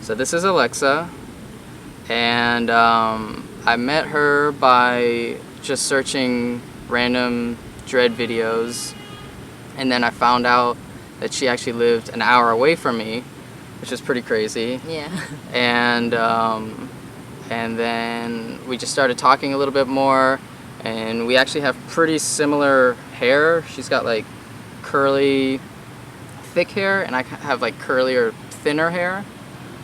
So this is Elexsa, and I met her by just searching random dread videos, and then I found out that she actually lived an hour away from me, which is pretty crazy. Yeah. And then we just started talking a little bit more, and we actually have pretty similar hair. She's got like curly, thick hair, and I have like curlier, thinner hair.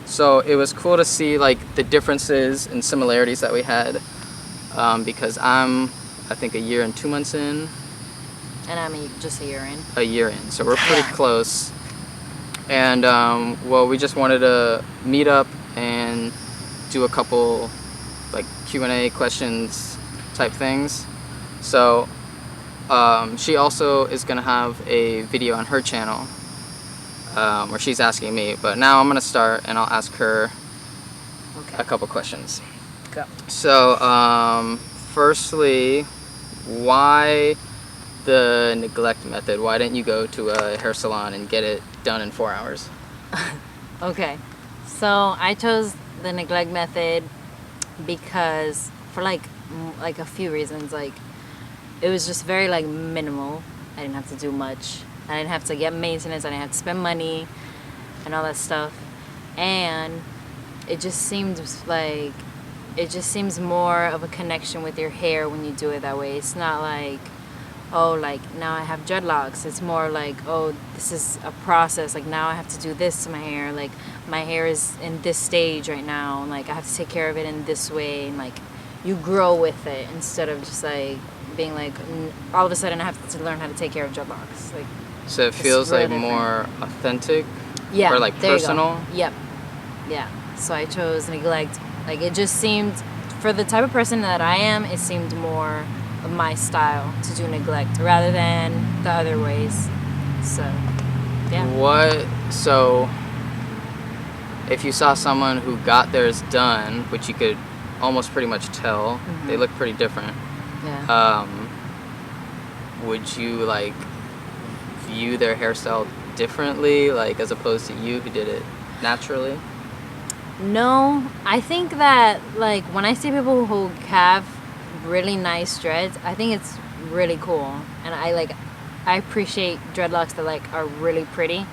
So it was cool to see like the differences and similarities that we had, because I think a year and 2 months in. And I'm just a year in. A year in, so we're pretty close. And well, we just wanted to meet up and do a couple like Q&A questions type things. So she also is gonna have a video on her channel where she's asking me, but now I'm gonna start and I'll ask her a couple questions. Go. So firstly, why the neglect method? Why didn't you go to a hair salon and get it done in 4 hours? Okay, so I chose the neglect method because for like a few reasons. Like, it was just very like minimal. I didn't have to do much. I didn't have to get maintenance. I didn't have to spend money and all that stuff. And it just seems more of a connection with your hair when you do it that way. It's not like, oh, like now I have dreadlocks. It's more like, oh, this is a process. Like now I have to do this to my hair. Like my hair is in this stage right now. And like I have to take care of it in this way. And like you grow with it instead of just like being like, all of a sudden I have to learn how to take care of dreadlocks. Like, so it feels like more authentic? Yeah. Or like personal? Yep. Yeah. So I chose neglect. Like it just seemed, for the type of person that I am, it seemed more of my style to do neglect rather than the other ways. So, yeah. So if you saw someone who got theirs done, which you could almost pretty much tell, they look pretty different. Yeah. Would you like view their hairstyle differently, like as opposed to you who did it naturally? No, I think that like when I see people who have really nice dreads, I think it's really cool, and I appreciate dreadlocks that like are really pretty,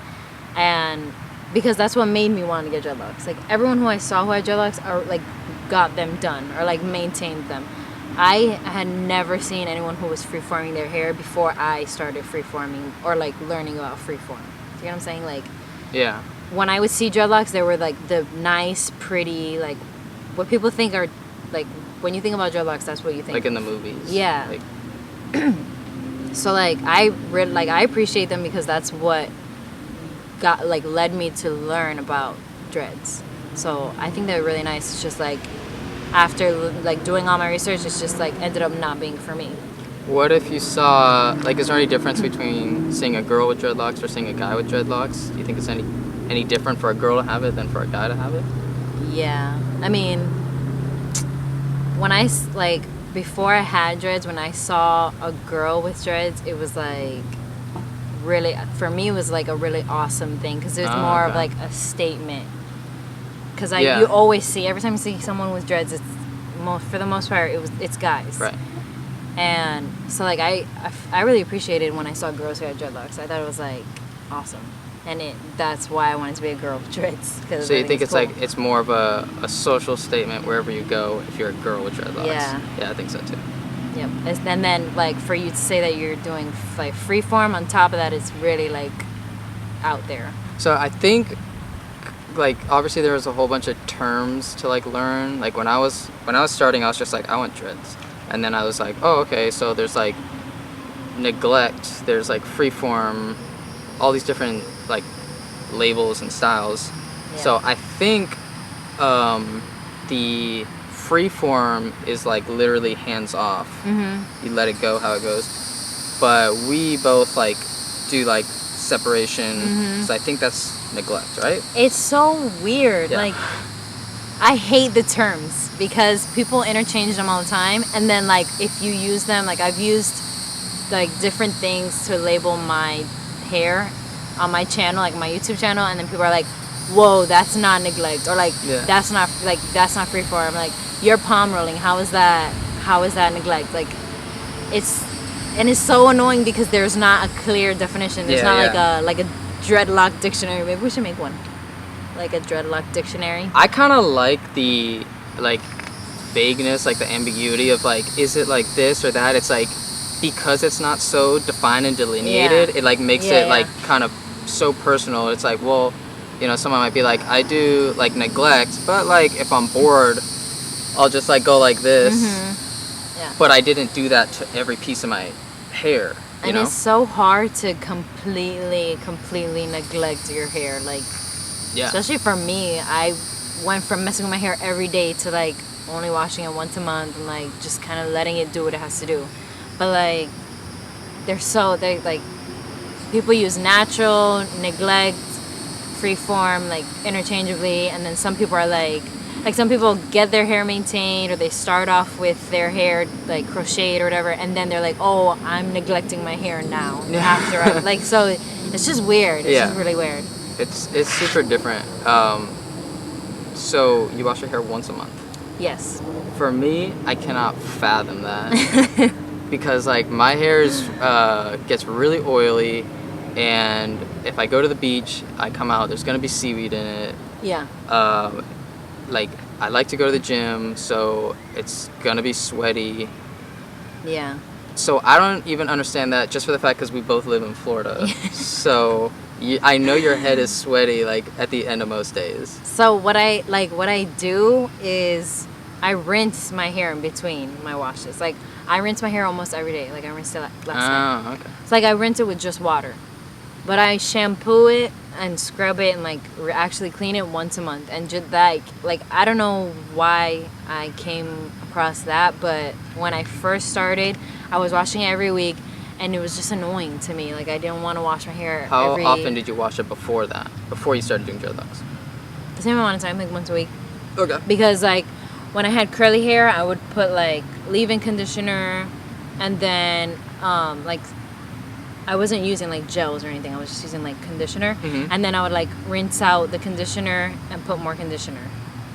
and because that's what made me want to get dreadlocks. Like everyone who I saw who had dreadlocks are like got them done or like maintained them. I had never seen anyone who was freeforming their hair before I started freeforming or like learning about freeform. Do you know what I'm saying? Like, yeah. When I would see dreadlocks, they were like the nice, pretty, like what people think are like when you think about dreadlocks, that's what you think. Like in the movies. Yeah. Like. So like I appreciate them because that's what got like led me to learn about dreads. So I think they're really nice. It's just like after like doing all my research, it's just like ended up not being for me. What if you saw, like, is there any difference between seeing a girl with dreadlocks or seeing a guy with dreadlocks? Do you think it's any different for a girl to have it than for a guy to have it? Yeah. I mean, when I, like, before I had dreads, when I saw a girl with dreads, it was, like, really, for me, it was, like, a really awesome thing because it was more of, like, a statement. Because you always see, every time you see someone with dreads, it's for the most part, it's guys. Right. And so, like, I really appreciated when I saw girls who had dreadlocks. I thought it was, like, awesome. And that's why I wanted to be a girl with dreads. So you think it's cool. Like it's more of a social statement wherever you go if you're a girl with dreadlocks? Yeah. Yeah, I think so too. Yep. And then like for you to say that you're doing like freeform on top of that, it's really like out there. So I think like obviously there was a whole bunch of terms to like learn. Like when I was starting, I was just like I want dreads, and then I was like, oh okay, so there's like neglect, there's like freeform, all these different like labels and styles. Yeah. So I think the freeform is like literally hands off. Mm-hmm. You let it go how it goes. But we both like do like separation. Mm-hmm. So I think that's neglect, right? It's so weird. Yeah. Like I hate the terms because people interchange them all the time, and then like if you use them, like I've used like different things to label my hair on my channel, like my YouTube channel, and then people are like, whoa, that's not neglect, or like Yeah. that's not free form. Like you're palm rolling. How is that neglect? Like it's it's so annoying because there's not a clear definition. There's not like a dreadlock dictionary. Maybe we should make one, like a dreadlock dictionary. I kind of like the like vagueness, like the ambiguity of like, is it like this or that? It's like, because it's not so defined and delineated, it like makes it like kind of so personal. It's like, well, you know, someone might be like, I do like neglect, but like if I'm bored, I'll just like go like this. Yeah. But I didn't do that to every piece of my hair. You know? It's so hard to completely neglect your hair. Like, especially for me, I went from messing with my hair every day to like only washing it once a month and like just kind of letting it do what it has to do. But like, they like, people use natural, neglect, freeform, like interchangeably, and then some people are like some people get their hair maintained, or they start off with their hair like crocheted or whatever, and then they're like, oh, I'm neglecting my hair now after I like, so it's just weird. It's just really weird. It's super different. So you wash your hair once a month? Yes. For me, I cannot fathom that. Because like my hair gets really oily, and if I go to the beach, I come out, there's gonna be seaweed in it. Yeah. Like I like to go to the gym, so it's gonna be sweaty. Yeah. So I don't even understand that, just for the fact because we both live in Florida. So I know your head is sweaty like at the end of most days. So what I do is I rinse my hair in between my washes. Like I rinse my hair almost every day. Like I rinsed it last night. Oh, okay. It's like I rinse it with just water, but I shampoo it and scrub it and like actually clean it once a month. And just like I don't know why I came across that, but when I first started, I was washing it every week, and it was just annoying to me. Like I didn't want to wash my hair. How often did you wash it before that? Before you started doing dreadlocks? The same amount of time, like once a week. Okay. Because like when I had curly hair, I would put like leave-in conditioner, and then like I wasn't using like gels or anything. I was just using like conditioner, and then I would like rinse out the conditioner and put more conditioner.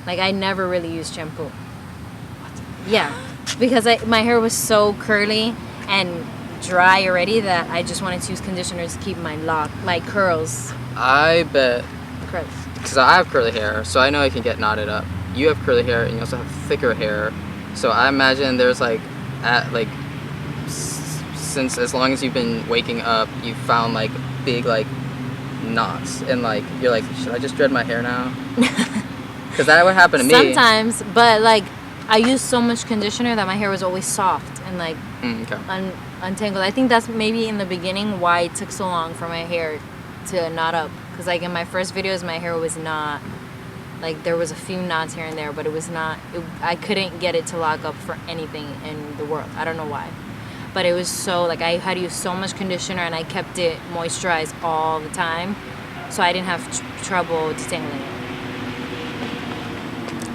Like I never really used shampoo. What? Yeah, because my hair was so curly and dry already that I just wanted to use conditioner to keep my curls. I bet. Curls. Because I have curly hair, so I know I can get knotted up. You have curly hair, and you also have thicker hair. So I imagine there's like, since as long as you've been waking up, you've found like big like knots, and like you're like, should I just dread my hair now? Because that would happen to me. Sometimes, but like I used so much conditioner that my hair was always soft and like untangled. I think that's maybe in the beginning why it took so long for my hair to knot up. Because like in my first videos, my hair was not, like there was a few knots here and there, but it was not, I couldn't get it to lock up for anything in the world. I don't know why. But it was so, like I had to use so much conditioner, and I kept it moisturized all the time, so I didn't have trouble detangling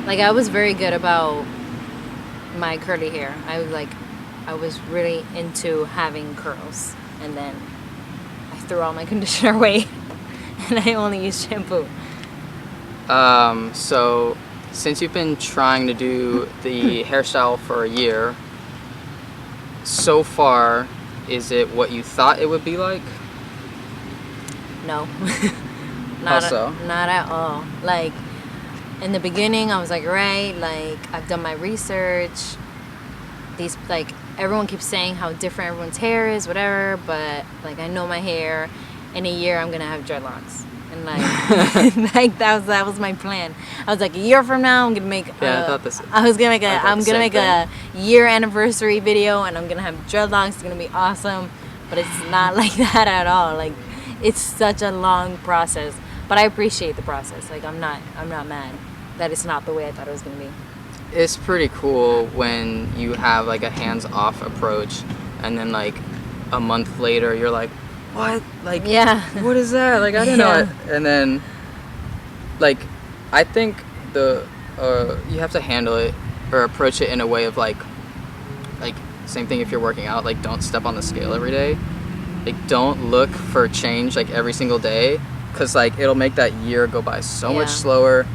it. Like I was very good about my curly hair. I was really into having curls, and then I threw all my conditioner away, and I only used shampoo. So since you've been trying to do the hairstyle for a year, so far, is it what you thought it would be like? No. How so? Not at all. Like in the beginning, I was like, right, like I've done my research. These, like, everyone keeps saying how different everyone's hair is, whatever, but like I know my hair. In a year, I'm gonna have dreadlocks, and like, like that was my plan. I was like, a year from now, I'm gonna make. I'm gonna make a year anniversary video, and I'm gonna have dreadlocks. It's gonna be awesome, but it's not like that at all. Like, it's such a long process, but I appreciate the process. Like, I'm not mad that it's not the way I thought it was gonna be. It's pretty cool when you have like a hands-off approach, and then like a month later, you're like, what? Like, what is that? Like, I didn't know it. And then, like, I think you have to handle it or approach it in a way of like, same thing if you're working out, like, don't step on the scale every day. Like, don't look for change, like, every single day. because like it'll make that year go by so much Yeah. slower,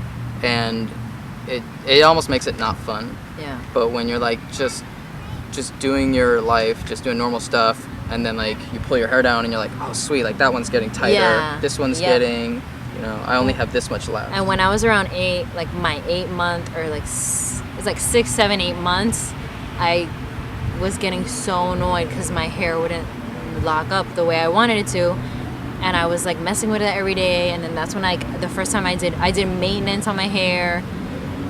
and it almost makes it not fun. Yeah. But when you're like just doing your life, just doing normal stuff, and then like you pull your hair down and you're like, oh sweet, like that one's getting tighter. Yeah. This one's Yep. getting, I only have this much left. And when I was around 8, like my 8-month or like it's like 6, 7, 8 months, I was getting so annoyed because my hair wouldn't lock up the way I wanted it to, and I was like messing with it every day. And then that's when the first time I did maintenance on my hair,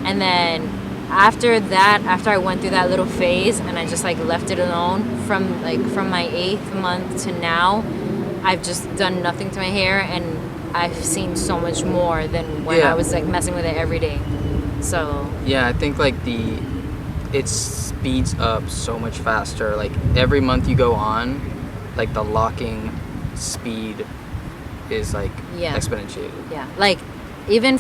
and then after I went through that little phase and I just like left it alone from my 8th month to now, I've just done nothing to my hair, and I've seen so much more than when Yeah. I was like messing with it every day. So Yeah, I think like it speeds up so much faster. Like every month you go on, like the locking speed is like Yeah. exponentiated. yeah, like even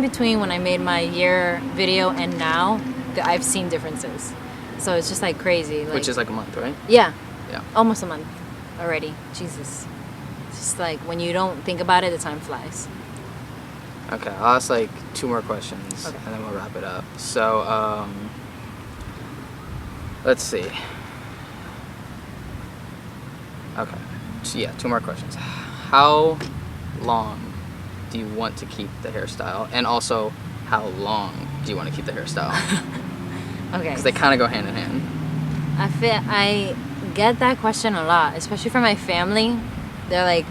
between when I made my year video and now, I've seen differences. So it's just like crazy. Like, Which is like a month, right? yeah, Yeah. almost a month already. Jesus, it's just like when you don't think about it, the time flies. Okay, I'll ask like 2 more questions, Okay. and then we'll wrap it up. So, let's see. Okay, so yeah, 2 more questions. How long do you want to keep the hairstyle, and also how long do you want to keep the hairstyle? Okay. Because they kind of go hand in hand. I get that question a lot, especially from my family. They're like,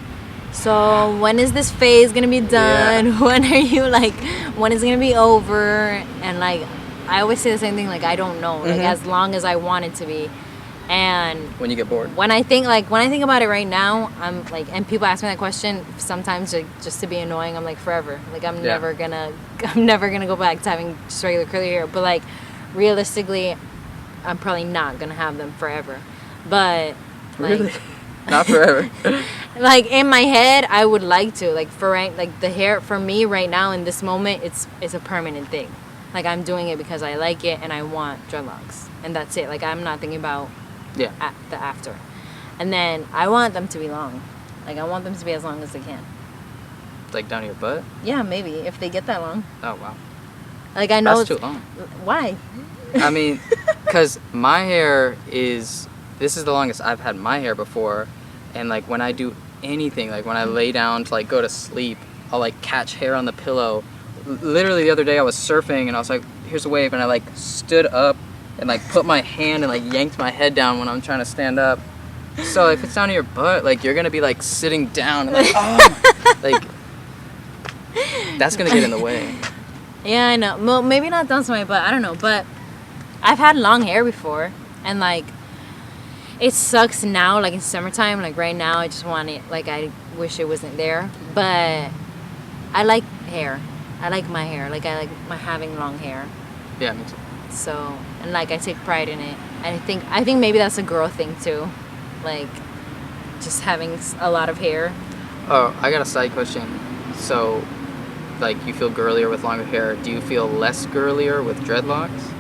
so when is this phase gonna be done? Yeah. When is it gonna be over? And like, I always say the same thing, like, I don't know, like, Mhm. as long as I want it to be. And When you get bored. when I think about it right now, I'm like, and people ask me that question sometimes just to be annoying. I'm like, forever. Like, I'm Yeah. never gonna go back to having just regular curly hair. But like, realistically, I'm probably not gonna have them forever. But like, Really? Not forever. like in my head, I would like to. Like the hair for me right now in this moment, it's a permanent thing. Like, I'm doing it because I like it and I want dreadlocks, and that's it. Like, I'm not thinking about Yeah. the after. And then I want them to be long. Like, I want them to be as long as they can. Like down to your butt? Yeah, maybe if they get that long. Oh, wow. Like, I know That's it's too long. Why? I mean, because my hair this is the longest I've had my hair before, and like when I do anything, like when I lay down to like go to sleep, I'll like catch hair on the pillow. Literally the other day I was surfing and I was like, here's a wave, and I like stood up and like put my hand and like yanked my head down when I'm trying to stand up. So if it's down to your butt, like you're gonna be like sitting down and like, oh, like that's gonna get in the way. Yeah, I know. Well, maybe not down to my butt. I don't know. But I've had long hair before, and like, it sucks now. Like in summertime, like right now, I just want it. Like, I wish it wasn't there. But I like hair. I like my hair. Like, I like having long hair. Yeah, me too. So, and like, I take pride in it. And I think maybe that's a girl thing too. Like, just having a lot of hair. Oh, I got a side question. So, like, you feel girlier with longer hair. Do you feel less girlier with dreadlocks?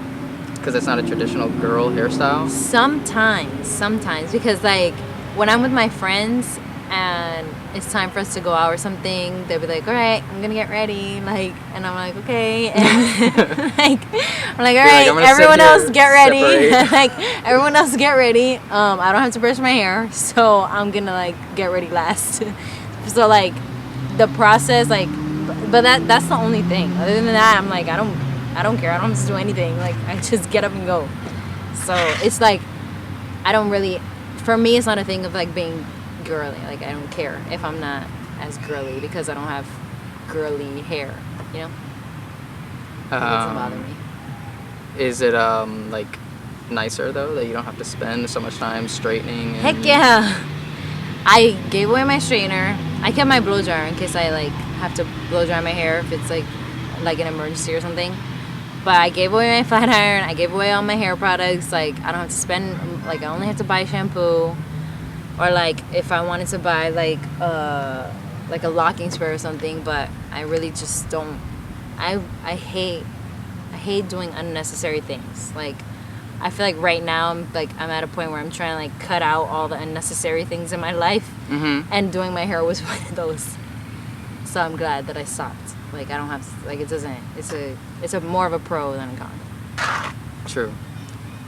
Because it's not a traditional girl hairstyle? Sometimes. Because, like, when I'm with my friends and it's time for us to go out or something, they'll be like, all right, I'm going to get ready. Like, and I'm like, okay. And, like, I'm like, all right, like, I'm gonna everyone sit here, else get ready. separate. Like, everyone else get ready. I don't have to brush my hair, so I'm going to, like, get ready last. So, like, the process, like, but that's the only thing. Other than that, I'm like, I don't care. I don't have to do anything. Like, I just get up and go. So it's like, I don't really, for me, it's not a thing of like being girly. Like, I don't care if I'm not as girly because I don't have girly hair, you know? It doesn't bother me. Is it like nicer though that you don't have to spend so much time straightening? And... Heck yeah. I gave away my straightener. I kept my blow dryer in case I like have to blow dry my hair if it's like an emergency or something. But I gave away my flat iron. I gave away all my hair products. Like, I don't have to spend, like, I only have to buy shampoo, or like if I wanted to buy like a locking spray or something. But I really just don't. I hate doing unnecessary things. Like, I feel like right now I'm at a point where I'm trying to like cut out all the unnecessary things in my life, Mm-hmm. and doing my hair was one of those. So I'm glad that I stopped. Like I don't have like it doesn't. It's a more of a pro than a con. True.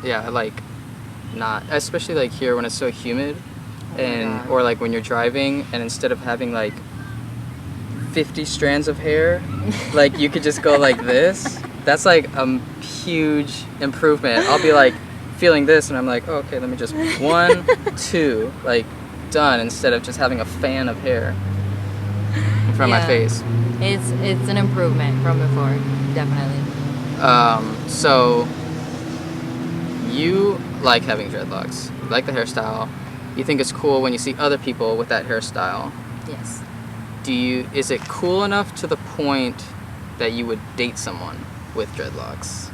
Yeah, I like not, especially like here when it's so humid, my and God. or like when you're driving and instead of having like 50 strands of hair, like you could just go like this. That's like a huge improvement. I'll be like feeling this and I'm like, oh, okay, let me just 1, 2, like done, instead of just having a fan of hair in front of my Yeah. face. It's an improvement from before, definitely. So you like having dreadlocks, you like the hairstyle, you think it's cool when you see other people with that hairstyle. Yes. Is it cool enough to the point that you would date someone with dreadlocks?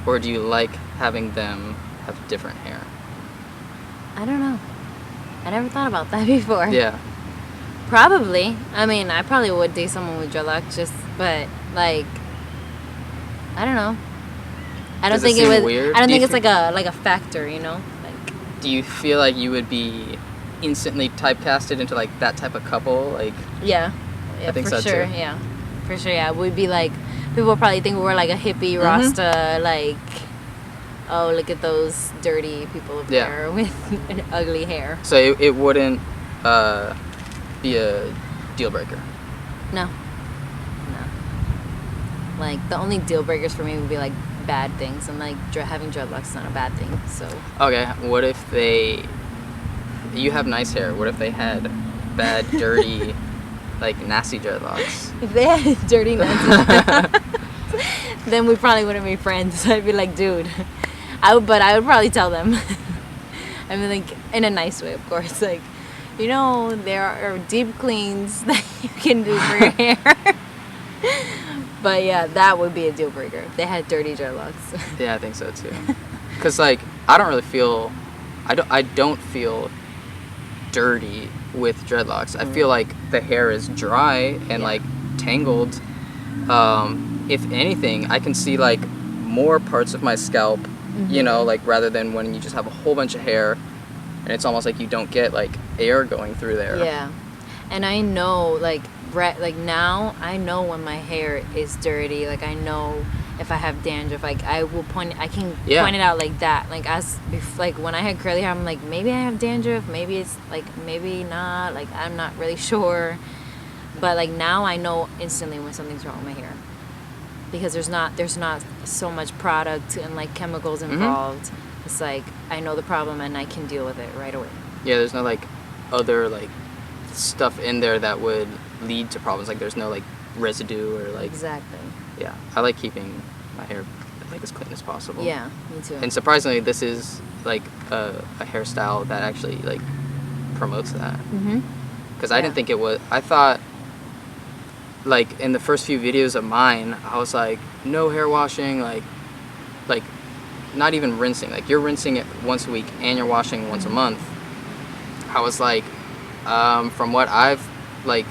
Or do you like having them have different hair? I don't know. I never thought about that before. Yeah. Probably. I mean, I probably would date someone with dreadlocks, but like, I don't know. I don't Does it think seem would. weird? I don't Do you think it's think- like a factor, you know. Like, Do you feel like you would be instantly typecasted into like that type of couple? Like, yeah, think for so, sure. too. Yeah, for sure. Yeah, we'd be like, people would probably think we're like a hippie Rasta, like, oh, look at those dirty people over Yeah. there with ugly hair. so it wouldn't be a deal breaker. No. Like the only deal breakers for me would be like bad things, and like having dreadlocks is not a bad thing. So Okay, what if you have nice hair, what if they had bad, dirty, like nasty dreadlocks? if they had dirty nuts, then we probably wouldn't be friends. I'd be like, dude, but I would probably tell them. I mean, like in a nice way, of course. Like, you know, there are deep cleans that you can do for your hair. But yeah, that would be a deal breaker if they had dirty dreadlocks. Yeah, I think so too. Cause like I don't feel dirty with dreadlocks. I feel like the hair is dry and like tangled. If anything, I can see like more parts of my scalp, you know, like rather than when you just have a whole bunch of hair and it's almost like you don't get like air going through there. Yeah, and I know like now I know when my hair is dirty. Like I know if I have dandruff. Like I can point it out like that. Like like when I had curly hair, I'm like, maybe I have dandruff, maybe it's like, maybe not, like I'm not really sure. But like now I know instantly when something's wrong with my hair, because there's not so much product and like chemicals involved. It's like I know the problem and I can deal with it right away. Yeah, there's no like other like stuff in there that would lead to problems. Like there's no like residue or like. Exactly. Yeah, I like keeping my hair like as clean as possible. Yeah, me too. And surprisingly, this is like a hairstyle that actually like promotes that. Because I didn't think it was. I thought like in the first few videos of mine, I was like, no hair washing, like not even rinsing. Like you're rinsing it once a week and you're washing once a month. I was like, from what I've like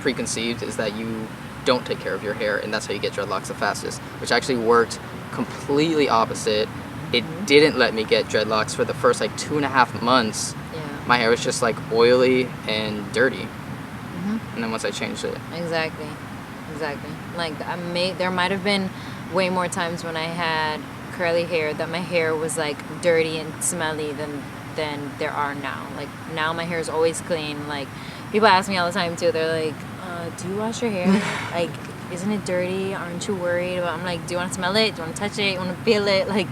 preconceived is that you don't take care of your hair and that's how you get dreadlocks the fastest, which actually worked completely opposite. It didn't let me get dreadlocks for the first like 2.5 months. Yeah. My hair was just like oily and dirty. And then once I changed it. Exactly. Like there might have been way more times when I had curly hair that my hair was like dirty and smelly than there are now. Like now my hair is always clean. Like people ask me all the time too. They're like, do you wash your hair? Like, isn't it dirty? Aren't you worried about? I'm like, do you want to smell it? Do you want to touch it? You want to feel it? Like,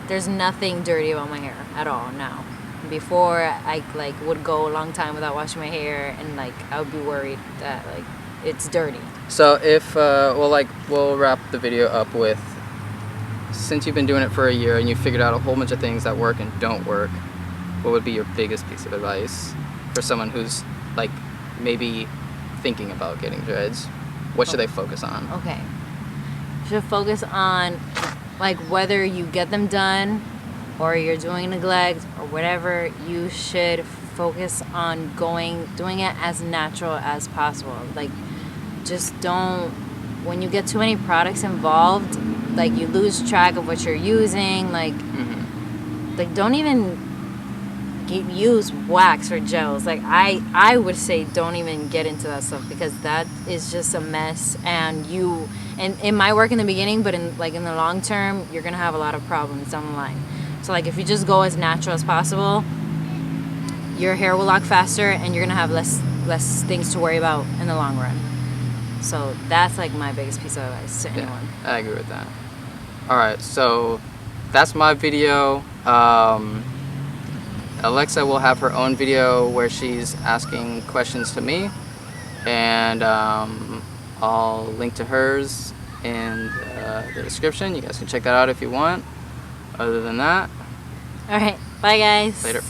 there's nothing dirty about my hair at all now. Before I like would go a long time without washing my hair, and like I would be worried that like it's dirty. So if we'll wrap the video up with, since you've been doing it for a year and you figured out a whole bunch of things that work and don't work, what would be your biggest piece of advice for someone who's like maybe thinking about getting dreads? What should they focus on? Okay, you should focus on like whether you get them done or you're doing neglect or whatever. You should focus on doing it as natural as possible. Like, just don't, when you get too many products involved, like you lose track of what you're using. Like, like don't even use wax or gels. Like I would say don't even get into that stuff because that is just a mess. And it might work in the beginning, but in the long term, you're gonna have a lot of problems down the line. So like if you just go as natural as possible, your hair will lock faster and you're gonna have less things to worry about in the long run. So that's like my biggest piece of advice to anyone. I agree with that. All right, so that's my video. Elexsa will have her own video where she's asking questions to me, and I'll link to hers in the description. You guys can check that out if you want. Other than that, All right, bye guys. later.